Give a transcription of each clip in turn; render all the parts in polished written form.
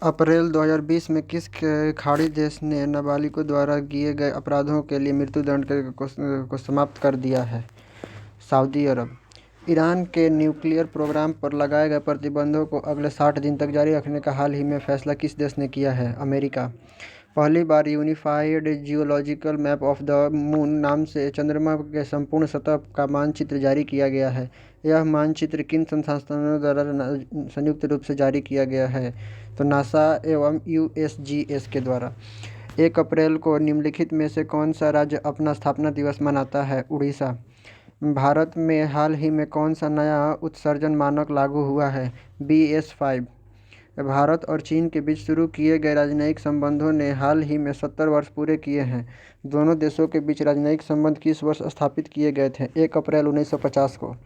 अप्रैल 2020 में किस खाड़ी देश ने नाबालिगों द्वारा किए गए अपराधों के लिए मृत्युदंड को समाप्त कर दिया है? सऊदी अरब। ईरान के न्यूक्लियर प्रोग्राम पर लगाए गए प्रतिबंधों को अगले 60 दिन तक जारी रखने का हाल ही में फैसला किस देश ने किया है? अमेरिका। पहली बार unified geological map of the moon नाम से चंद्रमा के संपूर्ण सतह का मानचित्र जारी किया गया है। यह मानचित्र किन संस्थानों द्वारा संयुक्त रूप से जारी किया गया है? तो नासा एवं यूएसजीएस के द्वारा। 1 अप्रैल को निम्नलिखित में से कौन सा राज्य अपना स्थापना दिवस मनाता है? उड़ीसा। भारत में हाल ही में कौन सा नया उत्सर्जन मानक लागू हुआ है? BS-5। भारत और चीन के बीच शुरू किए गए राजनयिक संबंधों ने हाल ही में 70 वर्ष पूरे किए हैं। दोनों देशों के बीच राजनयिक संबंध किस वर्ष स्थापित किए गए थे? 1 अप्रैल 1950 को।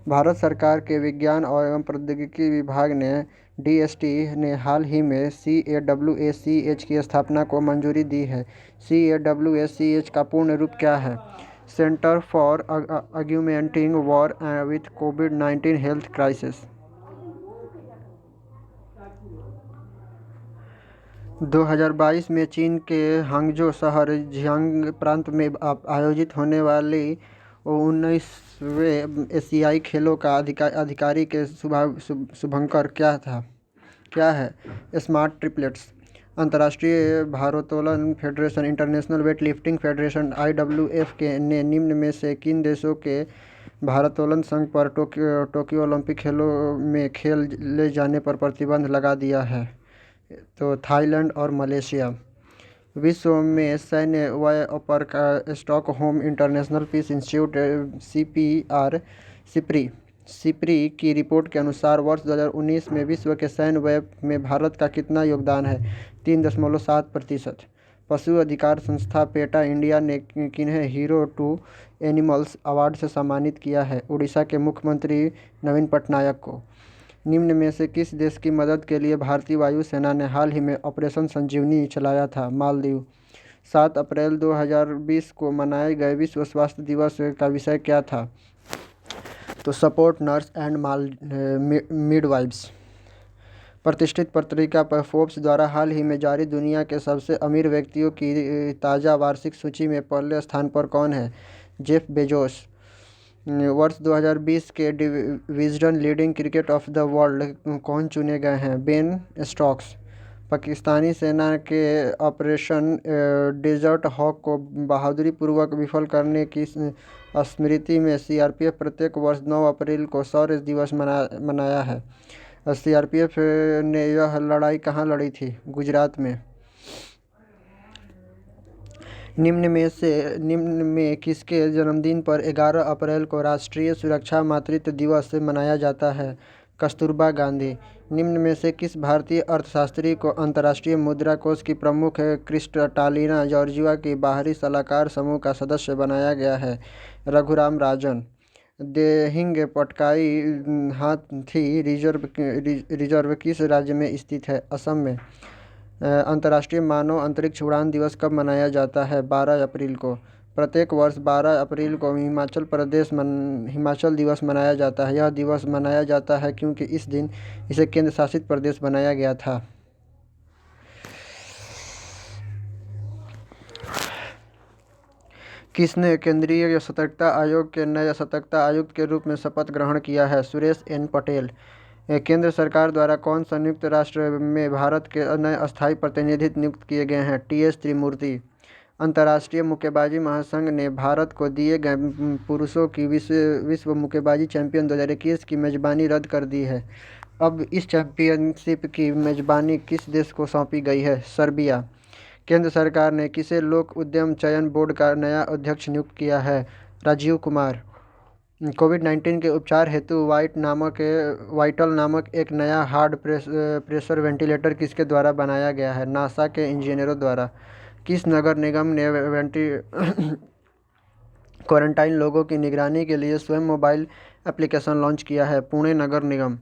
भारत सरकार के विज्ञान एवं प्रौद्योगिकी विभाग ने DST ने हाल ही में CAWACH की स्थापना को मंजूरी दी है। CAWACH का पूर्ण रूप क्या है? Centre for augmenting war with covid health crisis. 2022 में चीन के हांगझो शहर जियांग प्रांत में आयोजित होने वाली 19वें एशियाई खेलों का अधिकारी के शुभंकर क्या है? Smart triplets. अंतर्राष्ट्रीय भारोत्तोलन federation international weight lifting federation IWF ने निम्न में से किन देशों के भारोत्तोलन संघ पर टोक्यो ओलंपिक खेलों में खेल ले जाने पर प्रतिबंध लगा दिया है? तो थाईलैंड और मलेशिया। विश्व में सैन्य व्यय पर Stockholm International Peace Institute SIPRI की रिपोर्ट के अनुसार वर्ष 2019 में विश्व के सैन्य व्यय में भारत का कितना योगदान है? 3.7%। पशु अधिकार संस्था पेटा इंडिया ने किन्हें हीरो टू एनिमल्स अवार्ड से सम्मानित किया है? उड़ीसा के मुख्यमंत्री नवीन पटनायक को। निम्न में से किस देश की मदद के लिए भारतीय वायुसेना ने हाल ही में ऑपरेशन संजीवनी चलाया था? मालदीव। 7 अप्रैल 2020 को मनाए गए विश्व स्वास्थ्य दिवस का विषय क्या था? तो सपोर्ट नर्स एंड मिडवाइव्स। प्रतिष्ठित पत्रिका पर फोर्ब्स द्वारा हाल ही में जारी दुनिया के सबसे अमीर व्यक्तियों की ताज़ा वार्षिक सूची में पहले स्थान पर कौन है? Jeff Bezos. वर्ष 2020 के Wisden leading cricket of the world कौन चुने गए हैं? Ben Stokes. पाकिस्तानी सेना के ऑपरेशन डेजर्ट हॉक को बहादुरी पूर्वक विफल करने की स्मृति में CRPF प्रत्येक वर्ष 9 अप्रैल को शौर्य दिवस मनाया है। CRPF ने यह लड़ाई कहाँ लड़ी थी? गुजरात में। निम्न में किसके जन्मदिन पर 11 अप्रैल को राष्ट्रीय सुरक्षा मातृत्व दिवस मनाया जाता है? कस्तूरबा गांधी। निम्न में से किस भारतीय अर्थशास्त्री को अंतर्राष्ट्रीय मुद्रा कोष की प्रमुख क्रिस्टालिना जॉर्जिवा की बाहरी सलाहकार समूह का सदस्य बनाया गया है? रघुराम राजन। देहिंग पटकाई हाथी रिजर्व किस राज्य में स्थित है? असम में। अंतर्राष्ट्रीय मानव अंतरिक्ष उड़ान दिवस कब मनाया जाता है? 12 अप्रैल को। प्रत्येक वर्ष 12 अप्रैल को हिमाचल दिवस मनाया जाता है। यह दिवस मनाया जाता है क्योंकि इस दिन इसे केंद्र शासित प्रदेश बनाया गया था। किसने केंद्रीय सतर्कता आयोग के नए सतर्कता आयुक्त के रूप में शपथ ग्रहण किया है? सुरेश एन पटेल। केंद्र सरकार द्वारा कौन संयुक्त राष्ट्र में भारत के नए अस्थायी प्रतिनिधि नियुक्त किए गए हैं? TS त्रिमूर्ति। अंतर्राष्ट्रीय मुक्केबाजी महासंघ ने भारत को दिए गए पुरुषों की विश्व मुक्केबाजी चैंपियन 2021 की मेजबानी रद्द कर दी है। अब इस चैंपियनशिप की मेजबानी किस देश को सौंपी गई है? सर्बिया। केंद्र सरकार ने किसे लोक उद्यम चयन बोर्ड का नया अध्यक्ष नियुक्त किया है? राजीव कुमार। कोविड-19 के उपचार हेतु वाइटल नामक एक नया हार्ड प्रेशर वेंटिलेटर किसके द्वारा बनाया गया है? नासा के इंजीनियरों द्वारा। किस नगर निगम ने क्वारंटाइन लोगों की निगरानी के लिए स्वयं मोबाइल एप्लीकेशन लॉन्च किया है? पुणे नगर निगम।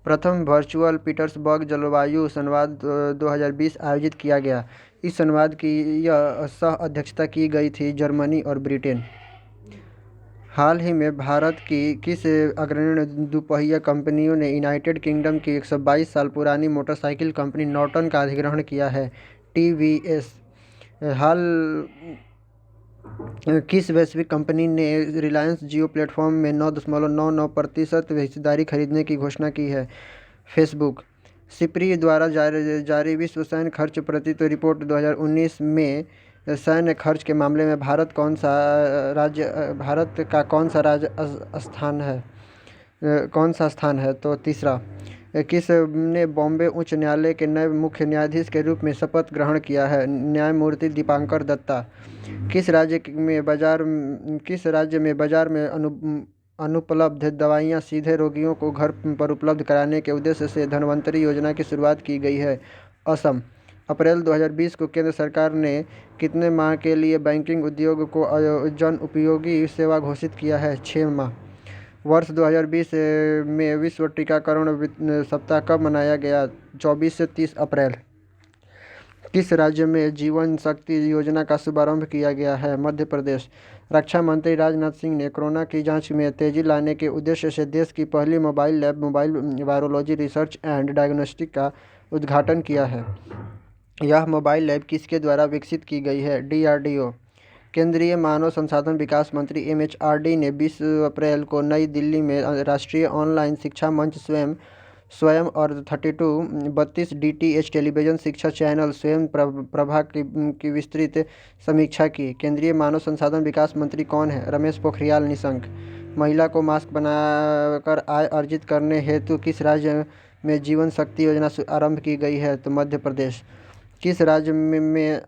प्रथम वर्चुअल पीटर्सबर्ग जलवायु संवाद 2020 आयोजित किया गया। इस संवाद की सह अध्यक्षता की गई थी जर्मनी और ब्रिटेन। हाल ही में भारत की किस अग्रणी दोपहिया कंपनियों ने यूनाइटेड किंगडम की 122 साल पुरानी मोटरसाइकिल कंपनी नॉर्टन का अधिग्रहण किया है? टीवीएस। हाल किस वैश्विक कंपनी ने रिलायंस जियो प्लेटफॉर्म में 9.99% हिस्सेदारी खरीदने की घोषणा की है? फेसबुक। सिप्री द्वारा जारी विश्व सैन्य खर्च प्रतित्व रिपोर्ट 2019 में सैन्य खर्च के मामले में भारत का कौन सा स्थान है? तो तीसरा। किस ने बॉम्बे उच्च न्यायालय के नए मुख्य न्यायाधीश के रूप में शपथ ग्रहण किया है? न्यायमूर्ति दीपांकर दत्ता। किस राज्य में बाजार में अनुपलब्ध दवाइयाँ सीधे रोगियों को घर पर उपलब्ध कराने के उद्देश्य से धन्वंतरी योजना की शुरुआत की गई है? असम। अप्रैल 2020 को केंद्र सरकार ने कितने माह के लिए बैंकिंग उद्योग को जन उपयोगी सेवा घोषित किया है? 6 माह। वर्ष 2020 में विश्व टीकाकरण सप्ताह कब मनाया गया? 24 से 30 अप्रैल। किस राज्य में जीवन शक्ति योजना का शुभारंभ किया गया है? मध्य प्रदेश। रक्षा मंत्री राजनाथ सिंह ने कोरोना की जांच में तेजी लाने के उद्देश्य से देश की पहली mobile lab mobile virology research and diagnostic का उद्घाटन किया है। यह मोबाइल लैब किसके द्वारा विकसित की गई है? DRDO। केंद्रीय मानव संसाधन विकास मंत्री MHRD ने 20 अप्रैल को नई दिल्ली में राष्ट्रीय ऑनलाइन शिक्षा मंच स्वयं और 32 DTH टेलीविजन शिक्षा चैनल स्वयं प्रभा की विस्तृत समीक्षा की। केंद्रीय मानव संसाधन विकास मंत्री कौन है? रमेश पोखरियाल निशंक। महिला को मास्क बनाकर आय अर्जित करने हेतु किस राज्य में जीवन शक्ति योजना आरंभ की गई है? तो मध्य प्रदेश। किस राज्य में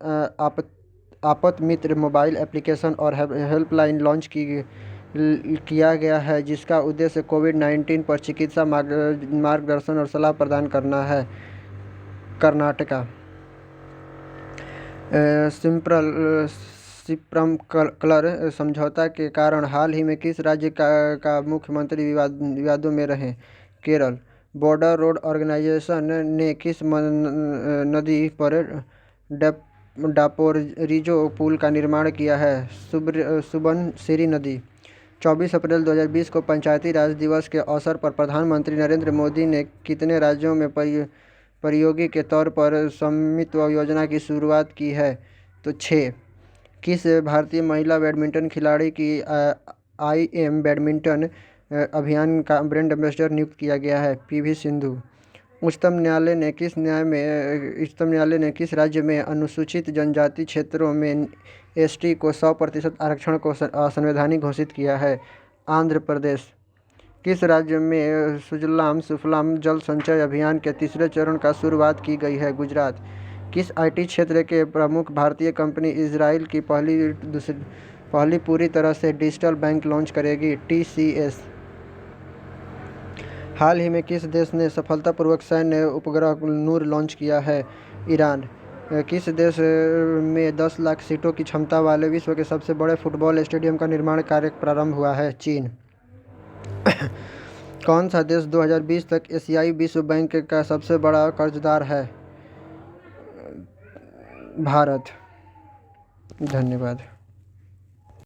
आपत मित्र मोबाइल एप्लीकेशन और हेल्पलाइन लॉन्च किया गया है जिसका उद्देश्य कोविड-19 पर चिकित्सा मार्गदर्शन और सलाह प्रदान करना है? कर्नाटका। सिप्रम-कलर समझौता के कारण हाल ही में किस राज्य का मुख्यमंत्री विवादों में रहे? केरल। बॉर्डर रोड ऑर्गेनाइजेशन ने किस नदी पर डापोरिजो पुल का निर्माण किया है? सुबनसिरी नदी। 24 अप्रैल 2020 को पंचायती राज दिवस के अवसर पर प्रधानमंत्री नरेंद्र मोदी ने कितने राज्यों में परियोगी के तौर पर स्वामित्व योजना की शुरुआत की है? तो 6। किस भारतीय महिला बैडमिंटन खिलाड़ी की IM बैडमिंटन अभियान का ब्रांड एम्बेसडर नियुक्त किया गया है? PV सिंधु। उच्चतम न्यायालय ने किस राज्य में अनुसूचित जनजाति क्षेत्रों में ST को 100% आरक्षण को असंवैधानिक घोषित किया है? आंध्र प्रदेश। किस राज्य में सुजलाम सुफलाम जल संचय अभियान के तीसरे चरण का शुरुआत की गई है? गुजरात। किस IT क्षेत्र के प्रमुख भारतीय कंपनी इजराइल की पहली पूरी तरह से डिजिटल बैंक लॉन्च करेगी? TCS। हाल ही में किस देश ने सफलतापूर्वक सैन्य उपग्रह नूर लॉन्च किया है? ईरान। किस देश में 10 लाख सीटों की क्षमता वाले विश्व के सबसे बड़े फुटबॉल स्टेडियम का निर्माण कार्य प्रारंभ हुआ है? चीन। कौन सा देश 2020 तक एशियाई विश्व बैंक का सबसे बड़ा कर्जदार है? भारत। धन्यवाद।